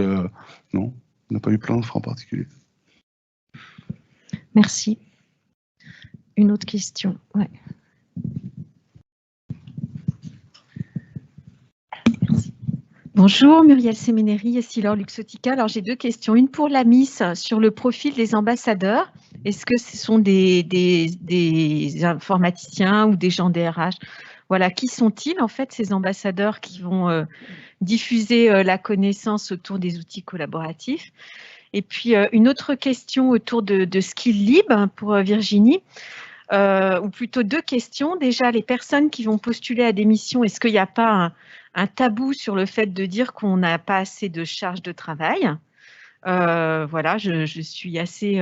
non, on n'a pas eu plein de freins particuliers. Merci. Une autre question. Ouais. Merci. Bonjour, Muriel Seménéry, Essilor Luxotica. Alors, j'ai deux questions. Une pour la Miss sur le profil des ambassadeurs. Est-ce que ce sont des informaticiens ou des gens des RH? Voilà, qui sont-ils en fait ces ambassadeurs qui vont diffuser la connaissance autour des outils collaboratifs? Et puis une autre question autour de SkillLib pour Virginie, ou plutôt deux questions. Déjà, les personnes qui vont postuler à des missions, est-ce qu'il n'y a pas un tabou sur le fait de dire qu'on n'a pas assez de charge de travail? Voilà, je suis assez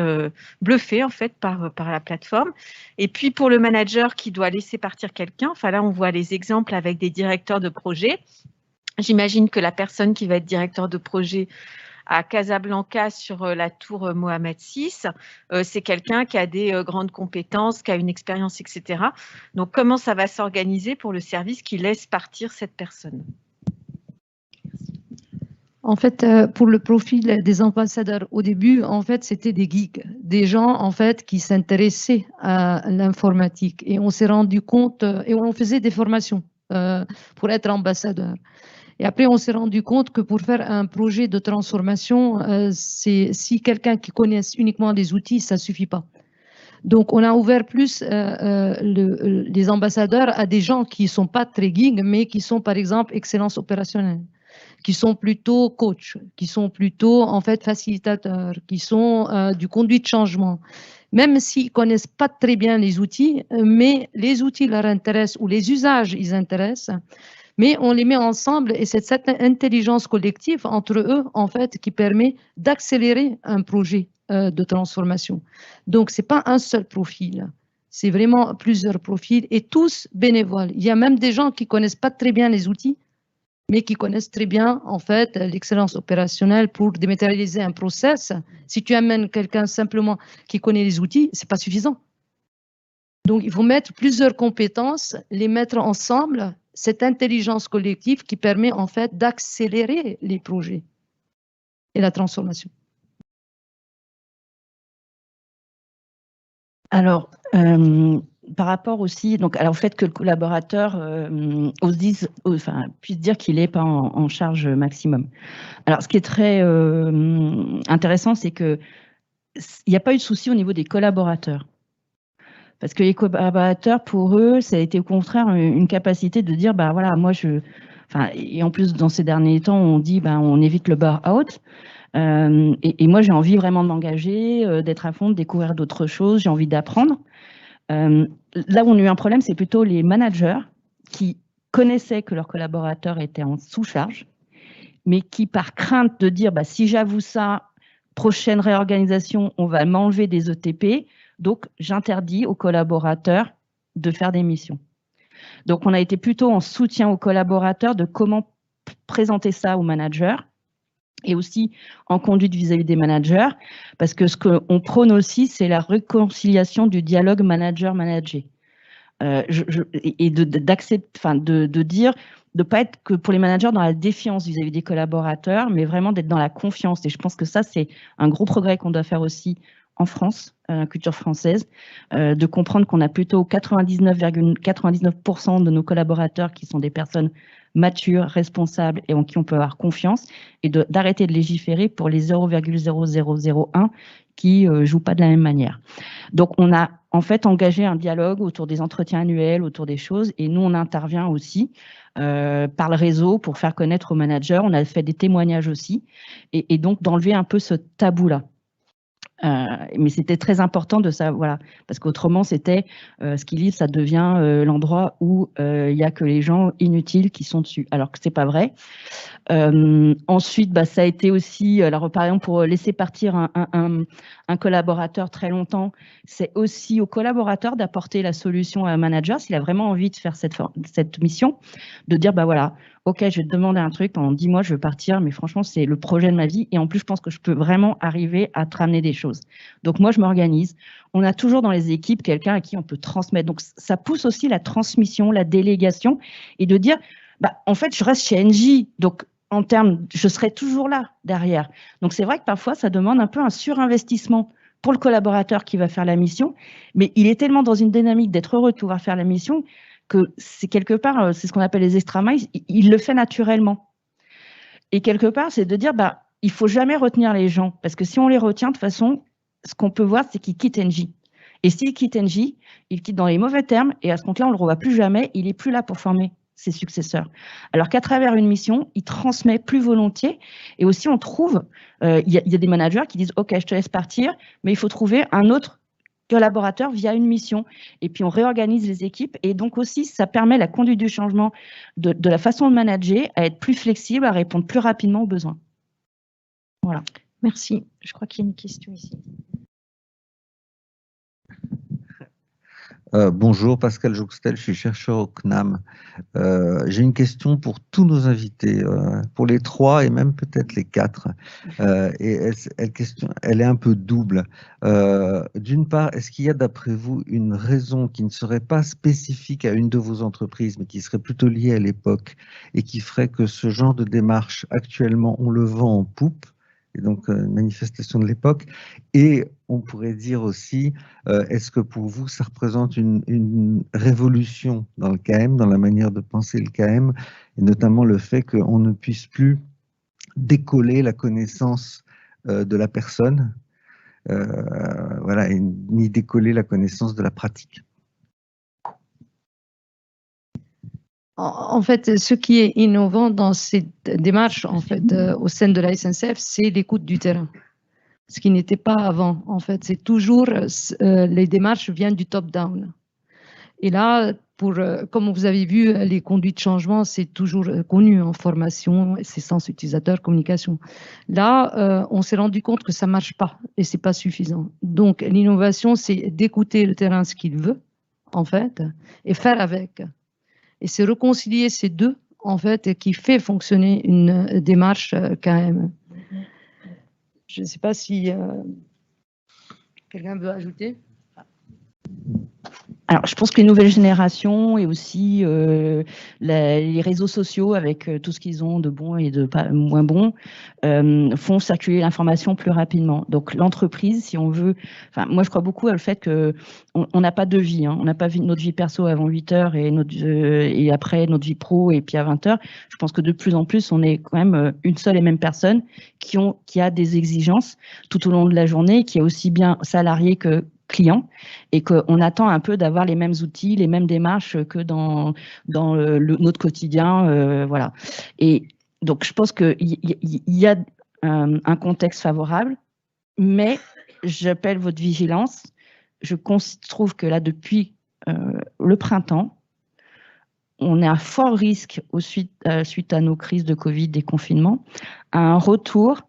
bluffée en fait par la plateforme. Et puis pour le manager qui doit laisser partir quelqu'un, enfin là on voit les exemples avec des directeurs de projet. J'imagine que la personne qui va être directeur de projet à Casablanca sur la tour Mohamed VI, c'est quelqu'un qui a des grandes compétences, qui a une expérience, etc. Donc comment ça va s'organiser pour le service qui laisse partir cette personne? En fait, pour le profil des ambassadeurs, au début, en fait, c'était des geeks, des gens, en fait, qui s'intéressaient à l'informatique. Et on s'est rendu compte, et on faisait des formations pour être ambassadeur. Et après, on s'est rendu compte que pour faire un projet de transformation, si quelqu'un qui connaisse uniquement les outils, ça ne suffit pas. Donc, on a ouvert plus les ambassadeurs à des gens qui ne sont pas très geeks, mais qui sont, par exemple, excellence opérationnelle, qui sont plutôt coach, qui sont plutôt, en fait, facilitateurs, qui sont du conduit de changement. Même s'ils ne connaissent pas très bien les outils, mais les outils leur intéressent ou les usages, ils intéressent. Mais on les met ensemble et c'est cette intelligence collective entre eux, en fait, qui permet d'accélérer un projet de transformation. Donc, ce n'est pas un seul profil, c'est vraiment plusieurs profils et tous bénévoles. Il y a même des gens qui ne connaissent pas très bien les outils, mais qui connaissent très bien, en fait, l'excellence opérationnelle pour dématérialiser un process. Si tu amènes quelqu'un simplement qui connaît les outils, ce n'est pas suffisant. Donc, il faut mettre plusieurs compétences, les mettre ensemble, cette intelligence collective qui permet en fait d'accélérer les projets et la transformation. Alors, par rapport aussi donc, au fait que le collaborateur puisse dire qu'il n'est pas en charge maximum. Alors, ce qui est très intéressant, c'est qu'il n'y a pas eu de souci au niveau des collaborateurs. Parce que les collaborateurs, pour eux, ça a été au contraire une capacité de dire, bah voilà, moi et en plus dans ces derniers temps, on dit, bah on évite le burn-out. Et moi, j'ai envie vraiment de m'engager, d'être à fond, de découvrir d'autres choses, j'ai envie d'apprendre. Là où on a eu un problème, c'est plutôt les managers qui connaissaient que leurs collaborateurs étaient en sous-charge, mais qui, par crainte de dire, bah si j'avoue ça, prochaine réorganisation, on va m'enlever des ETP. Donc, j'interdis aux collaborateurs de faire des missions. Donc, on a été plutôt en soutien aux collaborateurs de comment présenter ça aux managers et aussi en conduite vis-à-vis des managers, parce que ce qu'on prône aussi, c'est la réconciliation du dialogue manager-manager. Et de dire, de ne pas être que pour les managers dans la défiance vis-à-vis des collaborateurs, mais vraiment d'être dans la confiance. Et je pense que ça, c'est un gros progrès qu'on doit faire aussi en France, la culture française, de comprendre qu'on a plutôt 99,99% de nos collaborateurs qui sont des personnes matures, responsables et en qui on peut avoir confiance, et d'arrêter de légiférer pour les 0,0001 qui ne jouent pas de la même manière. Donc, on a en fait engagé un dialogue autour des entretiens annuels, autour des choses, et nous, on intervient aussi par le réseau pour faire connaître aux managers. On a fait des témoignages aussi, et donc d'enlever un peu ce tabou-là. Mais c'était très important de ça, voilà, parce qu'autrement c'était Skillib, ça devient l'endroit où il n'y a que les gens inutiles qui sont dessus, alors que c'est pas vrai. Ensuite, bah, ça a été aussi, alors par exemple pour laisser partir un collaborateur très longtemps, c'est aussi au collaborateur d'apporter la solution à un manager s'il a vraiment envie de faire cette mission, de dire bah voilà, ok, je vais te demander un truc pendant 10 mois, je veux partir, mais franchement c'est le projet de ma vie et en plus je pense que je peux vraiment arriver à te ramener des choses. Donc moi je m'organise. On a toujours dans les équipes quelqu'un à qui on peut transmettre. Donc ça pousse aussi la transmission, la délégation et de dire bah en fait je reste chez Engie, donc en termes, je serai toujours là derrière. Donc c'est vrai que parfois ça demande un peu un surinvestissement pour le collaborateur qui va faire la mission, mais il est tellement dans une dynamique d'être heureux de pouvoir faire la mission que c'est quelque part, c'est ce qu'on appelle les extra miles, il le fait naturellement. Et quelque part, c'est de dire, bah, il faut jamais retenir les gens, parce que si on les retient, de toute façon, ce qu'on peut voir, c'est qu'ils quittent Engie. Et s'ils quittent Engie, ils quittent dans les mauvais termes, et à ce compte-là, on ne le revoit plus jamais, il n'est plus là pour former ses successeurs. Alors qu'à travers une mission, il transmet plus volontiers, et aussi on trouve, il y a des managers qui disent, ok, je te laisse partir, mais il faut trouver un autre collaborateurs via une mission. Et puis, on réorganise les équipes. Et donc aussi, ça permet la conduite du changement de la façon de manager, à être plus flexible, à répondre plus rapidement aux besoins. Voilà. Merci. Je crois qu'il y a une question ici. Bonjour, Pascal Jouxtel, je suis chercheur au CNAM. J'ai une question pour tous nos invités, pour les 3 et même peut-être les 4. Elle est un peu double. D'une part, est-ce qu'il y a d'après vous une raison qui ne serait pas spécifique à une de vos entreprises, mais qui serait plutôt liée à l'époque et qui ferait que ce genre de démarche, actuellement, on le vend en poupe, et donc une manifestation de l'époque? Et on pourrait dire aussi, est-ce que pour vous, ça représente une révolution dans le KM, dans la manière de penser le KM, et notamment le fait qu'on ne puisse plus décoller la connaissance de la personne, voilà, ni décoller la connaissance de la pratique? En fait, ce qui est innovant dans cette démarche, en fait, au sein de la SNCF, c'est l'écoute du terrain. Ce qui n'était pas avant, en fait. C'est toujours, les démarches viennent du top-down. Et là, comme vous avez vu, les conduites de changement, c'est toujours connu en formation, c'est sens utilisateur, communication. Là, on s'est rendu compte que ça ne marche pas et ce n'est pas suffisant. Donc, l'innovation, c'est d'écouter le terrain, ce qu'il veut, en fait, et faire avec. Et c'est réconcilier ces deux, en fait, qui fait fonctionner une démarche KM. Je ne sais pas si quelqu'un veut ajouter. Alors, je pense que les nouvelles générations et aussi les réseaux sociaux, avec tout ce qu'ils ont de bon et de pas, moins bon, font circuler l'information plus rapidement. Donc, l'entreprise, si on veut... Enfin, moi, je crois beaucoup au fait qu'on n'a pas de vie. Hein, on n'a pas notre vie perso avant 8 heures et après notre vie pro et puis à 20 heures. Je pense que de plus en plus, on est quand même une seule et même personne qui a des exigences tout au long de la journée, qui est aussi bien salarié que client, et qu'on attend un peu d'avoir les mêmes outils, les mêmes démarches que dans notre quotidien, voilà. Et donc, je pense qu'il y a un contexte favorable, mais j'appelle votre vigilance. Je trouve que là, depuis le printemps, on est à fort risque, suite à nos crises de Covid, des confinements, à un retour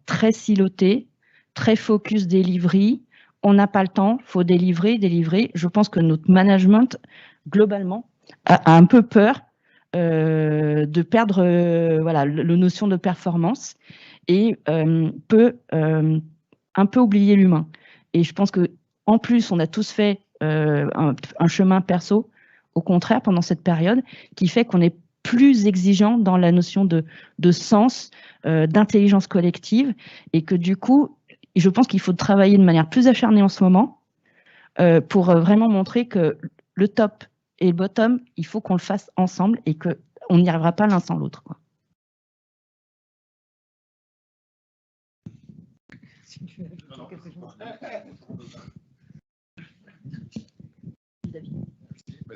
très siloté, très focus delivery. On n'a pas le temps, il faut délivrer. Je pense que notre management, globalement, a un peu peur de perdre voilà, la notion de performance et peut un peu oublier l'humain. Et je pense qu'en plus, on a tous fait un chemin perso, au contraire, pendant cette période, qui fait qu'on est plus exigeant dans la notion de sens, d'intelligence collective, et que du coup, je pense qu'il faut travailler de manière plus acharnée en ce moment pour vraiment montrer que le top et le bottom, il faut qu'on le fasse ensemble et qu'on n'y arrivera pas l'un sans l'autre.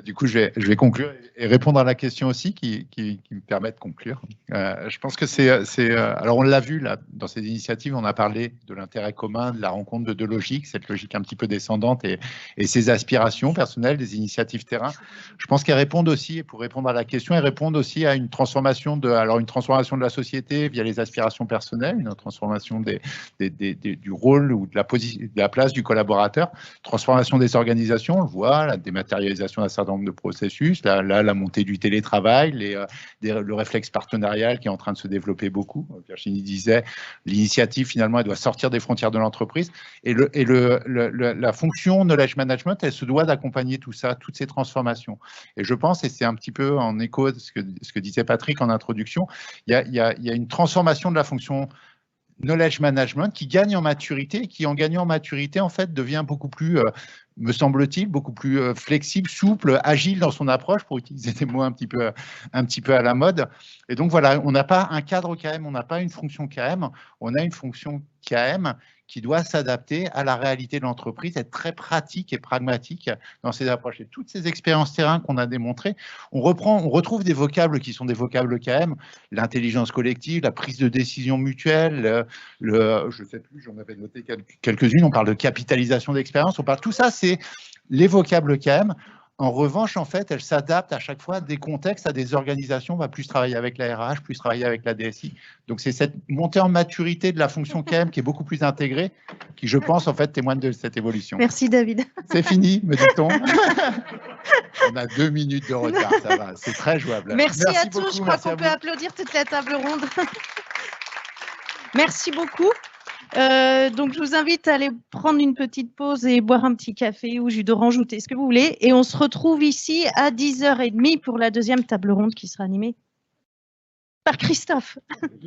Du coup, je vais conclure et répondre à la question aussi qui me permet de conclure. Je pense que alors on l'a vu là, dans ces initiatives, on a parlé de l'intérêt commun, de la rencontre de deux logiques, cette logique un petit peu descendante et ses aspirations personnelles, des initiatives terrain. Je pense qu'elles répondent aussi, et pour répondre à la question, elles répondent aussi à une transformation de la société via les aspirations personnelles, une transformation du rôle ou de la place du collaborateur, transformation des organisations, on le voit, la dématérialisation d'un certain nombre de processus, la montée du télétravail, le réflexe partenarial qui est en train de se développer beaucoup. Virginie disait, l'initiative finalement elle doit sortir des frontières de l'entreprise et la fonction knowledge management, elle se doit d'accompagner tout ça, toutes ces transformations. Et je pense, et c'est un petit peu en écho de ce que disait Patrick en introduction, il y a une transformation de la fonction knowledge management qui gagne en maturité et qui, en gagnant en maturité, en fait, devient beaucoup plus, me semble-t-il, beaucoup plus flexible, souple, agile dans son approche, pour utiliser des mots un petit peu à la mode. Et donc, voilà, on n'a pas un cadre KM, on n'a pas une fonction KM, on a une fonction KM qui doit s'adapter à la réalité de l'entreprise, être très pratique et pragmatique dans ses approches. Et toutes ces expériences terrain qu'on a démontrées, on retrouve des vocables qui sont des vocables KM, l'intelligence collective, la prise de décision mutuelle, je ne sais plus, j'en avais noté quelques-unes, on parle de capitalisation d'expérience, on parle, tout ça, c'est les vocables KM. En revanche, en fait, elle s'adapte à chaque fois à des contextes, à des organisations. On va plus travailler avec la RH, plus travailler avec la DSI. Donc, c'est cette montée en maturité de la fonction KM qui est beaucoup plus intégrée qui, je pense, en fait, témoignent de cette évolution. Merci, David. C'est fini, me dit-on. On a 2 minutes de retard, ça va, c'est très jouable. Merci à beaucoup, tous, je crois qu'on peut applaudir toute la table ronde. Merci beaucoup. Donc, je vous invite à aller prendre une petite pause et boire un petit café ou jus d'orange ou thé, ce que vous voulez. Et on se retrouve ici à 10h30 pour la deuxième table ronde qui sera animée par Christophe.